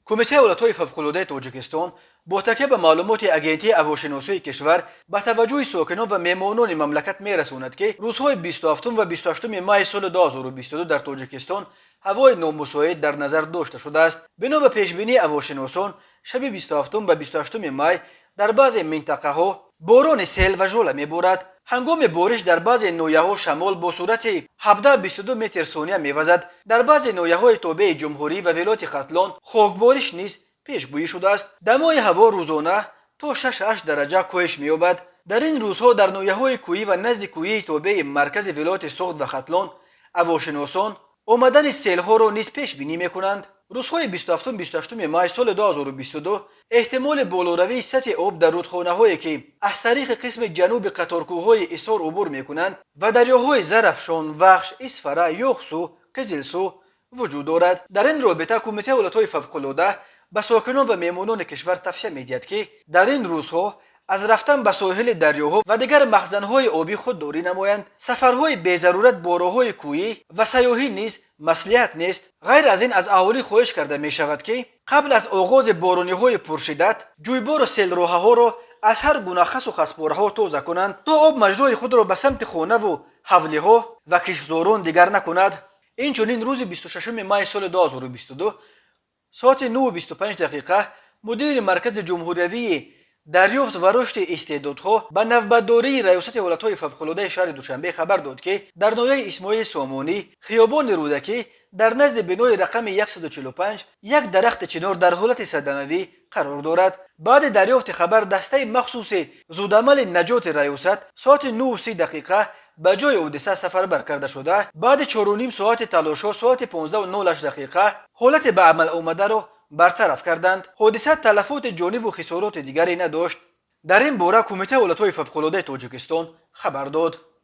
کمیته ولایت‌های فوق‌العاده تاجیکستان با تکیه به معلومات اگنتی هواشناسی کشور به توجه ساکنان و مهمانان مملکت می‌رساند که روزهای 27 و 28 ماه سال 2022 در تاجیکستان هوای نامساعد در نظر داشته شده است. بنا به پیشبینی هواشناسان شب 27 و 28 ماه در بعضی منطقه‌ها باران سیل و ژوله می‌بارد. هنگام بارش در بعضی ناحیه‌ها شمال با سرعت 17-22 متر ثانیه می‌وزد. در بعضی ناحیه‌های تابع جمهوری و ولایت ختلان خاکبارش نیز پیشگویی شده است. دمای هوا روزانه تا 6 درجه کاهش می‌یابد. در این روزها در ناحیه‌های کوهی و نزد کوهی تابع مرکز ولایت سوخت و ختلان هواشناسان آمدن سیل‌ها را نیز پیش بینی می‌کنند. روزهای 27-28 ماه سال 2022 احتمال بالاروی سطح آب در رودخانه‌هایی که از طریق قسم جنوب قطارکوه‌های ایثار عبور می‌کنند و دریاهای زرافشان، وخش، اسفره، یوخسو، قزلسو وجود دارد. در این رابطه کمیته ولایت‌های فوق‌العاده به ساکنان و مهمانان کشور توصیه می‌دهد که در این روزها از رفتن به ساحل دریاها و دیگر مخزن‌های آبی خودداری نمایند. سفرهای بی ضرورت با راه‌های کوهی و سیاحی نیز مصلحت نیست. غیر از این از اهالی خواهش کرده می شود که قبل از آغاز بارانی‌های پرشدت جویبار و سیل راه‌ها را از هر گونه خس و خسپاره‌ها تازه کنند تا آب مجرای خود را به سمت خانه و حولی‌ها و کشتزاران دیگر نکند. اینچنین روز 26 ماه سال 2022 ساعت 9:25 مدیر مرکز جمهوری دریافت و رشد استعدادها به نوبتداری ریاست ولایت‌های فوق‌العاده شهر دوشنبه خبر داد که در ناحیه اسماعیل سامانی خیابان رودکی در نزد بنای رقم 145 یک درخت چنار در حالت صدموی قرار دارد. بعد دریافت خبر دسته مخصوص زودعمل نجات ریاست ساعت 9:30 به جای حادثه سفربر کرده شده. بعد 4.5 ساعت تلاش ها ساعت 15:08 حالت به عمل آمده را برطرف کردند. حادثه تلفات جانی و خسارات دیگری نداشت. در این باره کمیته ولایت‌های فوق‌العاده تاجیکستان خبر داد.